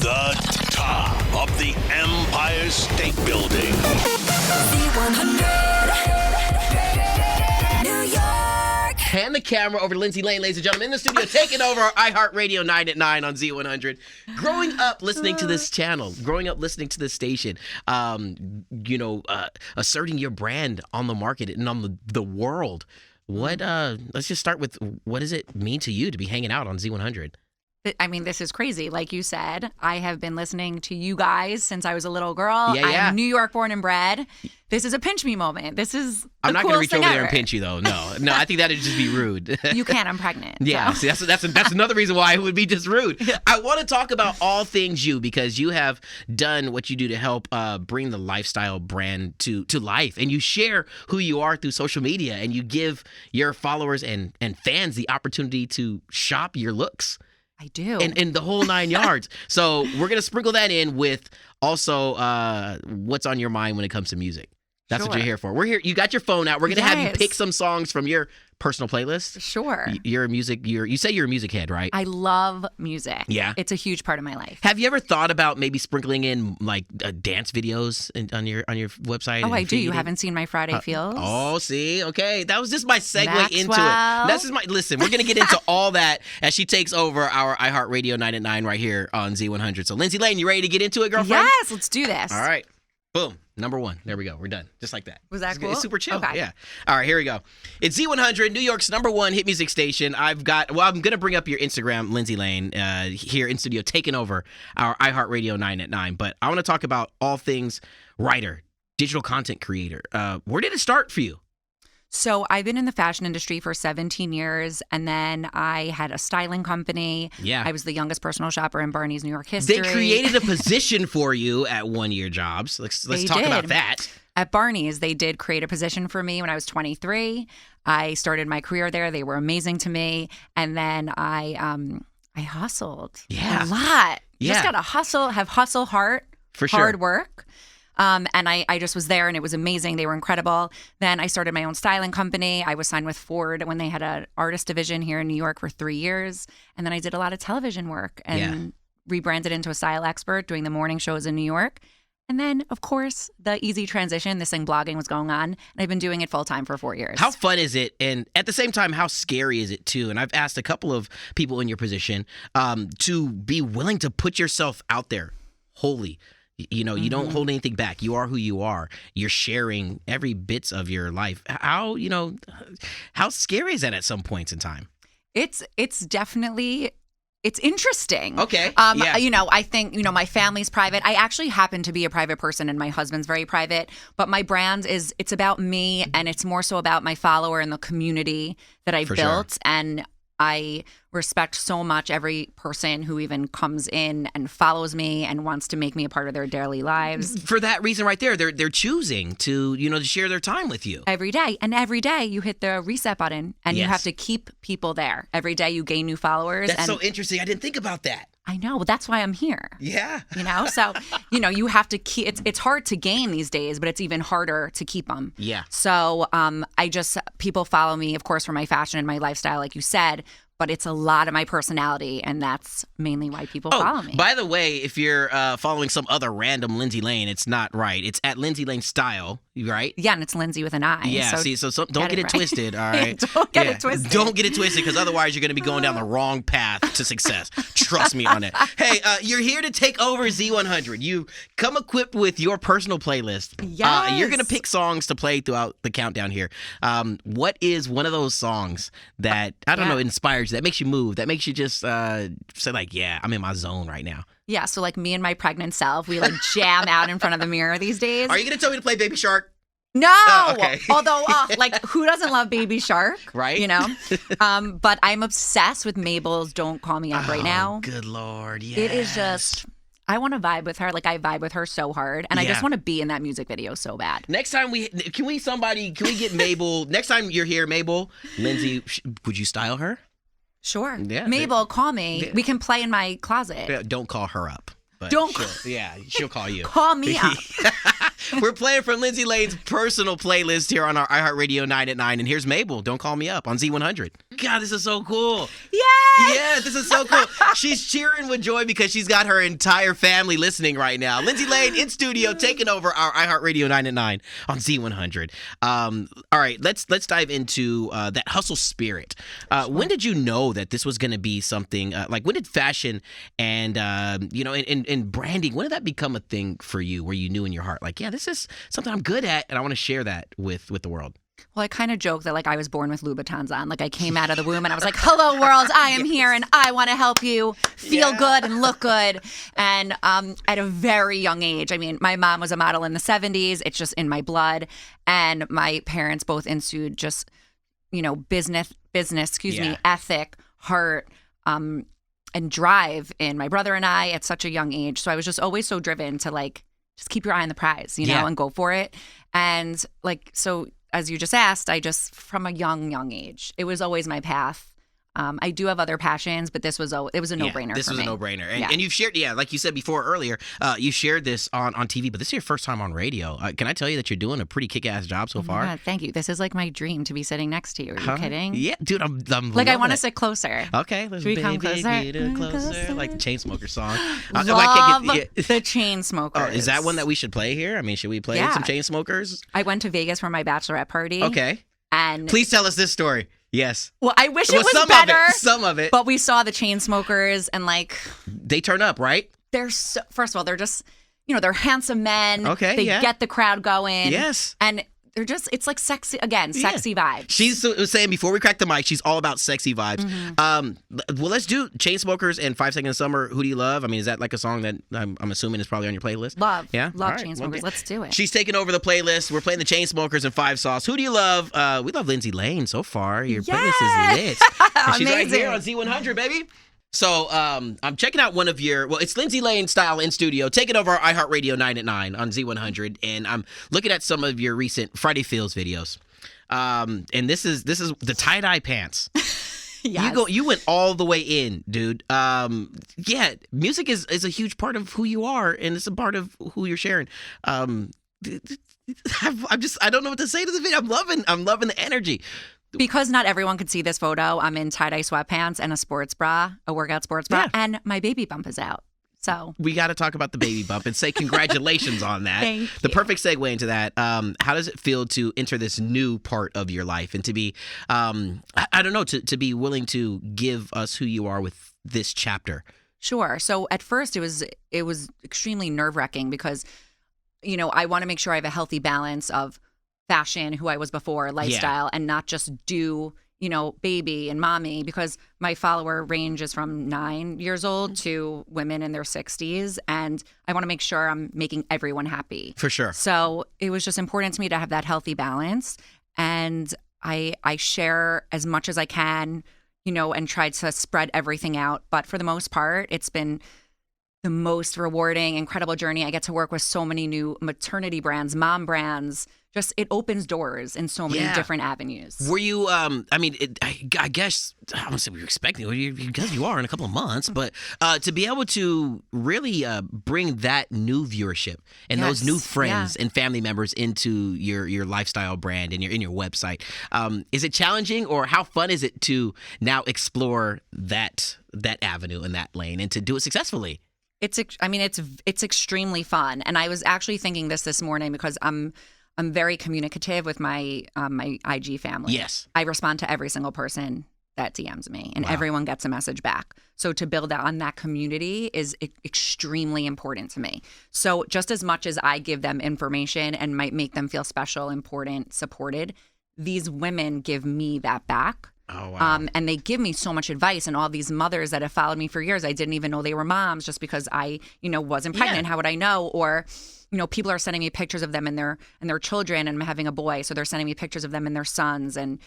The top of the Empire State Building. Z100, New York. Hand the camera over to Lindsi Lane, ladies and gentlemen, in the studio, taking over our iHeartRadio 9 at 9 on Z100. Growing up listening to this channel, growing up listening to this station, asserting your brand on the market and on the world. Let's just start with, what does it mean to you to be hanging out on Z100? I mean, this is crazy. Like you said, I have been listening to you guys since I was a little girl. Yeah. I'm New York born and bred. This is a pinch me moment. This is the I'm not going to reach over ever. there and pinch you, though. No, I think that'd just be rude. You can. I'm pregnant. Yeah, so. see, that's another reason why it would be just rude. Yeah. I want to talk about all things you, because you have done what you do to help bring the lifestyle brand to life, and you share who you are through social media, and you give your followers and fans the opportunity to shop your looks. I do. And the whole 9 yards. So we're going to sprinkle that in with also what's on your mind when it comes to music. That's what you're here for. We're here. You got your phone out. We're going to have you pick some songs from your personal playlist. Sure. You're a music. You say you're a music head, right? I love music. Yeah. It's a huge part of my life. Have you ever thought about maybe sprinkling in like dance videos on your website? Oh, I do. You haven't seen my Friday Feels? Oh, see, okay, that was just my segue Maxwell. into it. This is my listen. We're gonna get into all that as she takes over our iHeartRadio 9 at 9 right here on Z100. So, Lindsi Lane, you ready to get into it, girlfriend? Yes, let's do this. All right. Boom. Number 1. There we go. We're done. Just like that. Was that cool? It's super chill. Okay. Yeah. All right, here we go. It's Z100, New York's number 1 hit music station. I'm going to bring up your Instagram, Lindsi Lane, here in studio, taking over our iHeartRadio 9 at 9. But I want to talk about all things writer, digital content creator. Where did it start for you? So I've been in the fashion industry for 17 years, and then I had a styling company. Yeah. I was the youngest personal shopper in Barney's New York history. They created a position for you at 1 Year Jobs. Let's talk about that. At Barney's, they did create a position for me when I was 23. I started my career there. They were amazing to me. And then I hustled a lot. Yeah. Just got to have hustle heart, For sure. hard work. And I just was there, and it was amazing. They were incredible. Then I started my own styling company. I was signed with Ford when they had an artist division here in New York for 3 years. And then I did a lot of television work and rebranded into a style expert doing the morning shows in New York. And then, of course, the easy transition, this thing blogging was going on. And I've been doing it full time for 4 years. How fun is it? And at the same time, how scary is it too? And I've asked a couple of people in your position to be willing to put yourself out there wholly. You know, you don't hold anything back. You are who you are. You're sharing every bits of your life. How scary is that at some points in time? It's definitely... It's interesting. Okay. I think, my family's private. I actually happen to be a private person, and my husband's very private. But my brand it's about me, and it's more so about my follower and the community that I've built. Sure. And I respect so much every person who even comes in and follows me and wants to make me a part of their daily lives. For that reason right there, they're choosing to, to share their time with you. Every day. And every day you hit the reset button, and you have to keep people there. Every day you gain new followers. That's so interesting. I didn't think about that. I know, but that's why I'm here. Yeah. So, you have to keep, it's hard to gain these days, but it's even harder to keep them. Yeah. So people follow me, of course, for my fashion and my lifestyle, like you said, but it's a lot of my personality, and that's mainly why people follow me. By the way, if you're following some other random Lindsi Lane, it's not right. It's at Lindsi Lane Style, right? Yeah, and it's Lindsi with an I. Yeah, so don't get it twisted, all right? Don't get it twisted. Don't get it twisted, because otherwise you're going to be going down the wrong path to success. Trust me on it. Hey, you're here to take over Z100. You come equipped with your personal playlist. Yes. You're going to pick songs to play throughout the countdown here. What is one of those songs that, inspires you, that makes you move, that makes you just say like, yeah, I'm in my zone right now? Yeah, so like me and my pregnant self, we like jam out in front of the mirror these days. Are you going to tell me to play Baby Shark? No. Oh, okay. Although, who doesn't love Baby Shark? Right. But I'm obsessed with Mabel's Don't Call Me Up right now. Good Lord, yes. It is just, I want to vibe with her. Like, I vibe with her so hard. And I just want to be in that music video so bad. Next time can we get Mabel, next time you're here, Mabel, Lindsi, would you style her? Sure. Yeah. Mabel, call me. We can play in my closet. Don't call her up. But Don't. She'll call you. Call me up. We're playing from Lindsi Lane's personal playlist here on our iHeartRadio 9 at 9. And here's Mabel. Don't call me up on Z100. God, this is so cool. Yay! Yeah, this is so cool. She's cheering with joy because she's got her entire family listening right now. Lindsi Lane in studio taking over our iHeartRadio 9 at 9 on Z100. All right, let's dive into that hustle spirit. When did you know that this was going to be something, like when did fashion and, and branding, when did that become a thing for you where you knew in your heart, like, yeah, this is something I'm good at and I want to share that with the world? Well, I kind of joke that, like, I was born with Louboutins on. Like, I came out of the womb and I was like, hello, world, I am here and I want to help you feel good and look good. And at a very young age, I mean, my mom was a model in the 70s. It's just in my blood. And my parents both ensued just, business, ethic, heart, and drive in my brother and I at such a young age. So I was just always so driven to, like, just keep your eye on the prize, and go for it. And, like, so as you just asked, from a young age, it was always my path. I do have other passions, but it was a no-brainer. This for was me. a no-brainer, and you've shared, like you said before earlier, you shared this on TV, but this is your first time on radio. Can I tell you that you're doing a pretty kick-ass job so far? God, thank you. This is like my dream to be sitting next to you. Are you kidding? Yeah, dude, I'm like, I want to sit closer. Okay, let's Should we come closer? Get closer, like the Chainsmokers song. Love the Chainsmokers. Oh, is that one that we should play here? I mean, should we play some Chainsmokers? I went to Vegas for my bachelorette party. Okay, and please tell us this story. Yes. Well, I wish it was better. Some of it. But we saw the Chainsmokers and, like, they turn up, right? They're first of all, they're just, they're handsome men. Okay. They get the crowd going. Yes. And they're just, it's like sexy vibes. She's saying before we crack the mic, she's all about sexy vibes. Mm-hmm. Well, let's do Chainsmokers and 5 Seconds of Summer. Who do you love? I mean, is that like a song that I'm assuming is probably on your playlist? Love. Yeah? Love Chainsmokers. Let's do it. She's taking over the playlist. We're playing the Chainsmokers and 5 Sauce. Who do you love? We love Lindsi Lane so far. Your playlist is lit. And she's right here on Z100, baby. So I'm checking out one of it's Lindsi Lane style in studio, taking over our iHeartRadio 9 at 9 on Z100, and I'm looking at some of your recent Friday Feels videos. And this is the tie-dye pants. Yes. You went all the way in, dude. Music is a huge part of who you are, and it's a part of who you're sharing. I don't know what to say to the video. I'm loving the energy. Because not everyone could see this photo, I'm in tie-dye sweatpants and a workout sports bra, and my baby bump is out. So we got to talk about the baby bump and say congratulations on that. Thank you. The perfect segue into that. How does it feel to enter this new part of your life and to be, I don't know, to be willing to give us who you are with this chapter? Sure. So at first it was extremely nerve-wracking because, I want to make sure I have a healthy balance of fashion, who I was before, lifestyle, and not just do, baby and mommy, because my follower range is from 9 years old to women in their 60s. And I want to make sure I'm making everyone happy. For sure. So it was just important to me to have that healthy balance. And I share as much as I can, and try to spread everything out. But for the most part, it's been the most rewarding, incredible journey. I get to work with so many new maternity brands, mom brands. Just, it opens doors in so many different avenues. Were you, I guess, I don't say we were expecting it, because you are in a couple of months, but to be able to really bring that new viewership and those new friends and family members into your lifestyle brand and in your website, is it challenging, or how fun is it to now explore that avenue and that lane and to do it successfully? It's extremely fun. And I was actually thinking this morning because I'm very communicative with my my IG family. Yes. I respond to every single person that DMs me, and everyone gets a message back. So to build on that community is extremely important to me. So just as much as I give them information and might make them feel special, important, supported, these women give me that back. Oh, wow. And they give me so much advice, and all these mothers that have followed me for years, I didn't even know they were moms just because I, wasn't pregnant. How would I know? Or, people are sending me pictures of them and their children, and I'm having a boy, so they're sending me pictures of them and their sons, and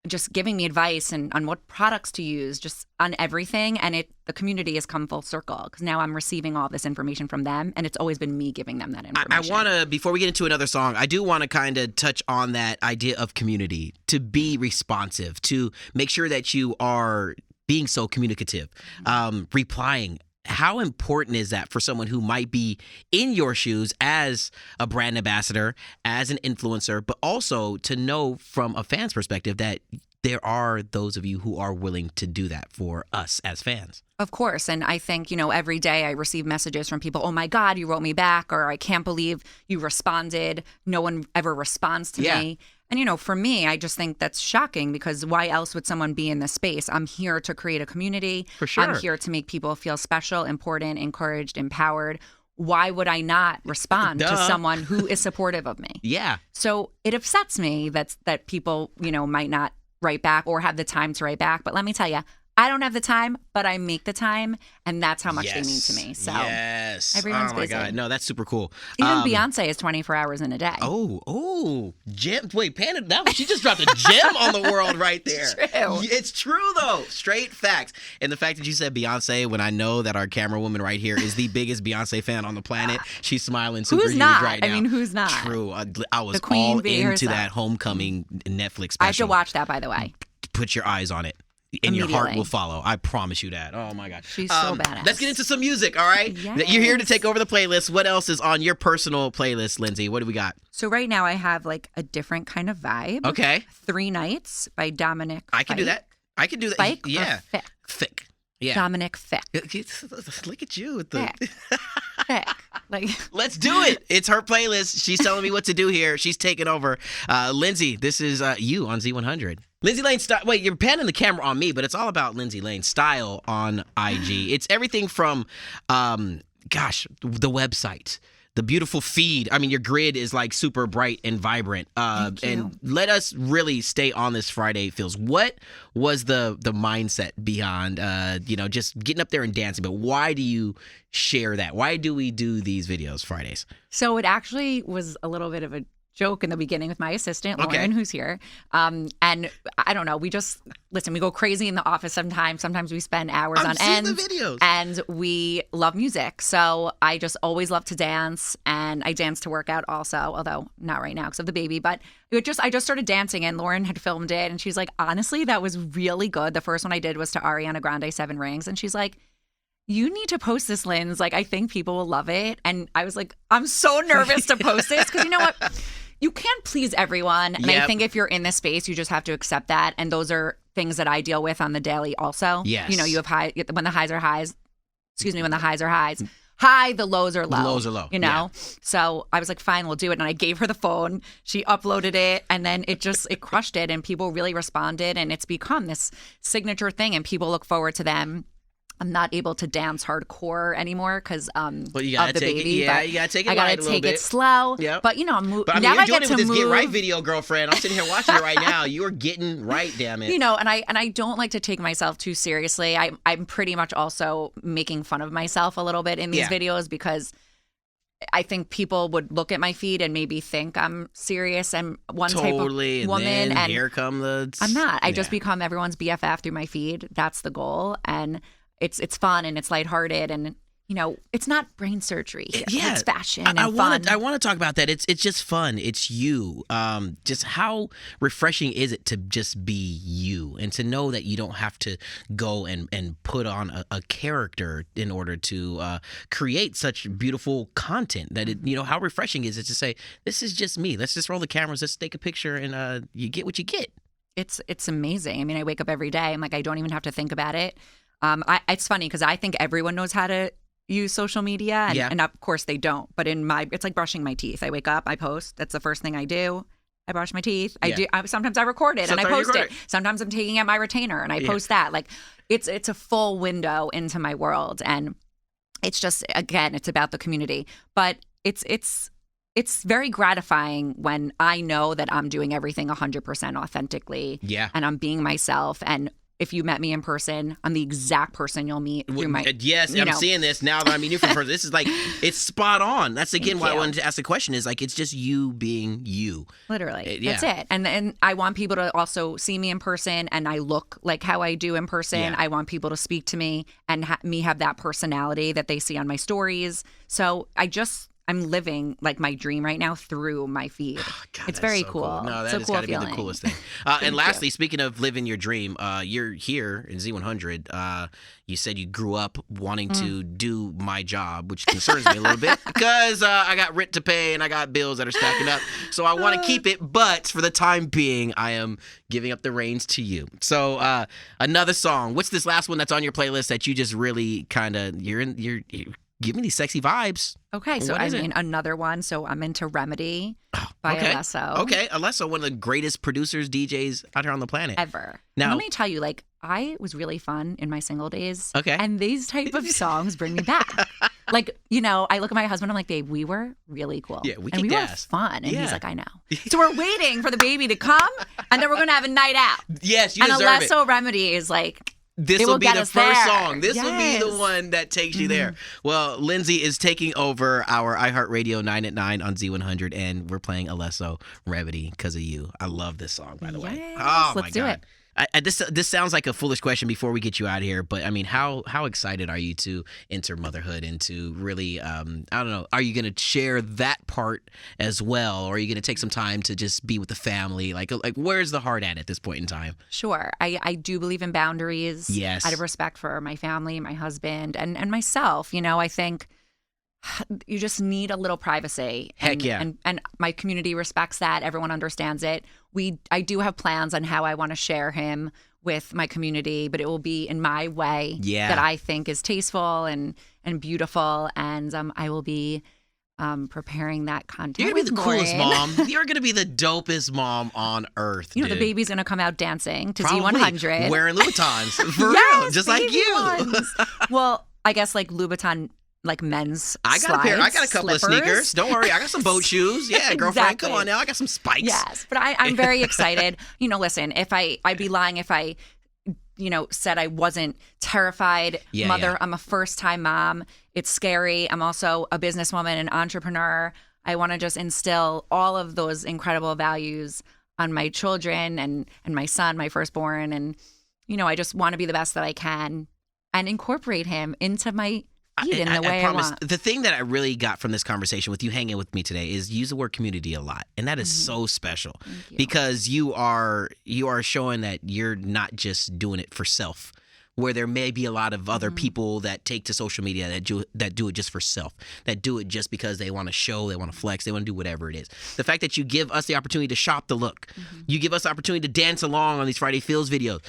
just giving me advice and on what products to use, just on everything. And the community has come full circle because now I'm receiving all this information from them, and it's always been me giving them that information. I want to, before we get into another song, I do want to kind of touch on that idea of community, to be responsive, to make sure that you are being so communicative, replying how important is that for someone who might be in your shoes as a brand ambassador, as an influencer, but also to know from a fan's perspective that there are those of you who are willing to do that for us as fans? Of course. And I think, every day I receive messages from people, oh my God, you wrote me back, or I can't believe you responded. No one ever responds to me. And, for me, I just think that's shocking because why else would someone be in this space? I'm here to create a community. For sure. I'm here to make people feel special, important, encouraged, empowered. Why would I not respond to someone who is supportive of me? Yeah. So it upsets me that people, might not write back or have the time to write back. But let me tell you, I don't have the time, but I make the time, and that's how much they mean to me. So everyone's oh my busy. God, no, that's super cool. Even Beyonce is 24 hours in a day. Gem. Wait, Panda, she just dropped a gem on the world right there. True. It's true though, straight facts. And the fact that you said Beyonce when I know that our camera woman right here is the biggest Beyonce fan on the planet, she's smiling super Who's huge not? right now. I mean, who's not? True. I was The queen all being into herself. that Homecoming Netflix special. I should watch that, by the way. Put your eyes on it. And your heart Immediately. will follow. I promise you that. Oh my God. She's so badass. Let's get into some music, all right? Yes. You're here to take over the playlist. What else is on your personal playlist, Lindsay? What do we got? So right now I have like a different kind of vibe. Okay. 3 Nights by Dominic I can do Fike. that. I can do that. Fike Yeah. or Fick? Thick. Yeah. Dominic Fick. Look at you with the. Fick. Like, Let's do it. It's her playlist. She's telling me what to do here. She's taking over. Lindsay, this is you on Z100. Lindsay Lane style. Wait, you're panning the camera on me, but it's all about Lindsay Lane style on IG. It's everything from, the website, the beautiful feed. I mean, your grid is like super bright and vibrant. Thank you. And let us really stay on this Friday feels. What was the mindset beyond, just getting up there and dancing? But why do you share that? Why do we do these videos Fridays? So it actually was a little bit of a joke in the beginning with my assistant, Lauren, who's here. And I don't know, we go crazy in the office sometimes. Sometimes we spend hours on end. I've seen the videos. And we love music. So I just always love to dance. And I dance to work out also, although not right now because of the baby. But I just started dancing and Lauren had filmed it. And she's like, honestly, that was really good. The first one I did was to Ariana Grande, 7 Rings. And she's like, you need to post this, Linz. Like, I think people will love it. And I was like, I'm so nervous to post this because you know what? You can't please everyone. And I think if you're in this space, you just have to accept that. And those are things that I deal with on the daily also. Yes. You have when the highs are highs. When the highs are highs. High, the lows are low. The lows are low. So I was like, fine, we'll do it. And I gave her the phone. She uploaded it. And then it crushed it. And people really responded. And it's become this signature thing. And people look forward to them. I'm not able to dance hardcore anymore because you gotta of the take baby. it. Yeah, you gotta take it. I gotta light a little take bit. it slow. Yep. But I'm moving. But I mean, Now you're I doing get it to with this move. Get Right video, girlfriend. I'm sitting here watching it right now. You are getting right, damn it. And I don't like to take myself too seriously. I'm pretty much also making fun of myself a little bit in these videos because I think people would look at my feed and maybe think I'm serious and one type of woman. And and here come the. I'm not. I just become everyone's BFF through my feed. That's the goal. And it's fun and it's lighthearted and it's not brain surgery here. Yeah, It's fashion and I fun. I want to talk about that. It's just fun. It's you. Just how refreshing is it to just be you and to know that you don't have to go and put on a character in order to create such beautiful content. That how refreshing is it to say this is just me. Let's just roll the cameras. Let's take a picture and you get what you get. It's amazing. I mean, I wake up every day. I'm like, I don't even have to think about it. It's funny because I think everyone knows how to use social media, and of course they don't. But it's like brushing my teeth. I wake up, I post. That's the first thing I do. I brush my teeth. Sometimes I record it and I post it. Sometimes I'm taking out my retainer and I post that. Like it's a full window into my world, and it's just it's about the community. But it's very gratifying when I know that I'm doing everything 100% authentically. Yeah, and I'm being myself. And if you met me in person, I'm the exact person you'll meet through my. Yes, I'm seeing this now that I mean you from person. This is like it's spot on. That's again why I wanted to ask the question. Is like it's just you being you. Literally, that's it. And I want people to also see me in person, and I look like how I do in person. Yeah. I want people to speak to me and me have that personality that they see on my stories. So I just I'm living like my dream right now through my feed. God, it's that's very so cool. No, that it's a has cool got to be feeling. the coolest thing. And lastly, speaking of living your dream, you're here in Z100. You said you grew up wanting to do my job, which concerns me a little bit because I got rent to pay and I got bills that are stacking up. So I want to keep it, but for the time being, I am giving up the reins to you. So another song. What's this last one that's on your playlist that you just really kind of you're give me these sexy vibes? Okay, so What I is it? mean another one. So I'm into Remedy by Okay. Alesso. Okay, Alesso, one of the greatest producers, DJs out here on the planet. Ever. Now- Let me tell you, like, I was really fun in my single days. Okay. And these type of songs bring me back. Like, you know, I look at my husband, I'm like, babe, we were really cool. Yeah, we and kicked we were ass. fun. And Yeah. he's like, I know. So we're waiting for the baby to come, and then we're going to have a night out. Yes, you And deserve it. Alesso Remedy is like, This it will will be get the us first there. song. This will be the Yes. one that takes you there. Well, Lindsi is taking over our iHeartRadio 9 at 9 on Z100, and we're playing Alesso Remedy because of you. I love this song, by the way. Yes, Oh, my let's do God. it. This sounds like a foolish question before we get you out of here, but I mean, how excited are you to enter motherhood and to really, I don't know, are you going to share that part as well, or are you going to take some time to just be with the family? Like where's the heart at this point in time? Sure. I do believe in boundaries. Yes. Out of respect for my family, my husband, and myself. You know, I think you just need a little privacy. Heck and, yeah. And my community respects that. Everyone understands it. I do have plans on how I want to share him with my community, but it will be in my way that I think is tasteful and beautiful. And I will be preparing that content. You're going to be with the coolest Lauren. mom. You're going to be the dopest mom on earth, You know, dude. the baby's going to come out dancing to Probably. Z100. Wearing Louboutins. For real. Yes, Just like baby you. ones. Well, I guess like Louboutin, like men's I got a pair. I got a couple slippers. of sneakers. Don't worry. I got some boat shoes. Yeah, girlfriend. Come Exactly. on now. I got some spikes. Yes, but I'm very excited. You know, listen, if I'd be lying if I, you know, said I wasn't terrified. Yeah, Mother, yeah. I'm a first-time mom. It's scary. I'm also a businesswoman, an entrepreneur. I want to just instill all of those incredible values on my children and my son, my firstborn, and you know, I just want to be the best that I can and incorporate him into my feed in the way I promise, want. the thing that I really got from this conversation with you hanging with me today is use the word community a lot, and that is so special you. because you are showing that you're not just doing it for self. Where there may be a lot of other people that take to social media that do it just for self, that do it just because they want to show, they want to flex, they want to do whatever it is. The fact that you give us the opportunity to shop the look, you give us the opportunity to dance along on these Friday Feels videos,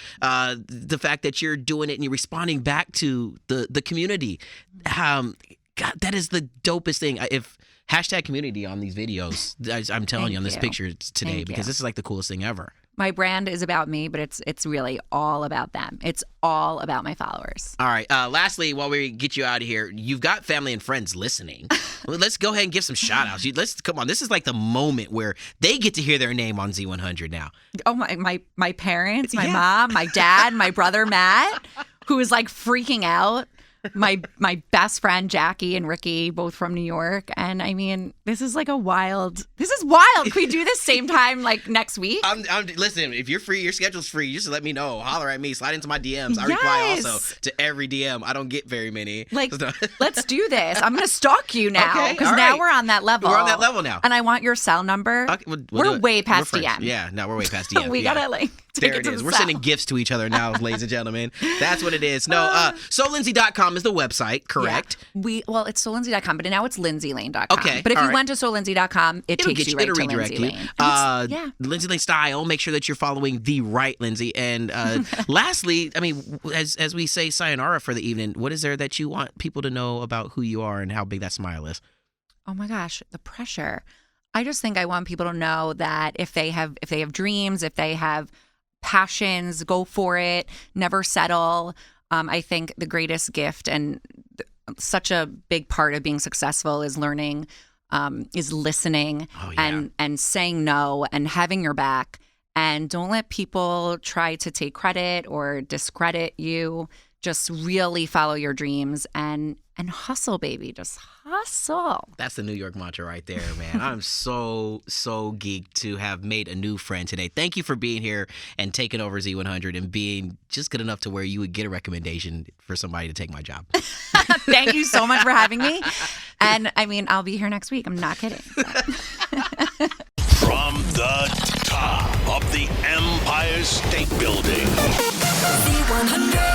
the fact that you're doing it and you're responding back to the community, God, that is the dopest thing. If hashtag community on these videos, I'm telling Thank you on this you. picture today Thank because you. this is like the coolest thing ever. My brand is about me, but it's really all about them. It's all about my followers. All right. Lastly, while we get you out of here, you've got family and friends listening. Well, let's go ahead and give some shout outs. Come on. This is like the moment where they get to hear their name on Z100 now. Oh, my parents, my Yeah. mom, my dad, my brother Matt, who is like freaking out. My best friend Jackie and Ricky, both from New York. And I mean, this is wild. Can we do this same time like next week? Listen, if you're free, your schedule's free. Just let me know. Holler at me. Slide into my DMs. I reply Yes. also to every DM. I don't get very many. Like, let's do this. I'm going to stalk you now Okay, because all now right. we're on that level. We're on that level now. And I want your cell number. Okay, we'll do we're it. way past We're friends. DM. Yeah, no, we're way past DM. We yeah. got to like take There it it to is. the We're cell. sending gifts to each other now, ladies and gentlemen. That's what it is. No, SoLindsay.com is the website, correct? Yeah. It's SoLindsay.com, but now it's LindsyLane.com. Okay, But if all you right. went to SoLindsay.com, it It'll takes get you you. right It'll to redirect Lindsay you. Lane. And it's- Lindsi Lane style. Make sure that you're following the right Lindsi. And lastly, I mean, as we say sayonara for the evening, what is there that you want people to know about who you are and how big that smile is? Oh my gosh, the pressure. I just think I want people to know that if they have dreams, if they have passions, go for it, never settle. I think the greatest gift and such a big part of being successful is learning, is listening Oh, yeah. and saying no and having your back. And don't let people try to take credit or discredit you. just really follow your dreams and hustle, baby. Just hustle. That's the New York mantra right there, man. I'm so geeked to have made a new friend today. Thank you for being here and taking over Z100 and being just good enough to where you would get a recommendation for somebody to take my job. Thank you so much for having me. And I mean, I'll be here next week. I'm not kidding. From the top of the Empire State Building. Z100.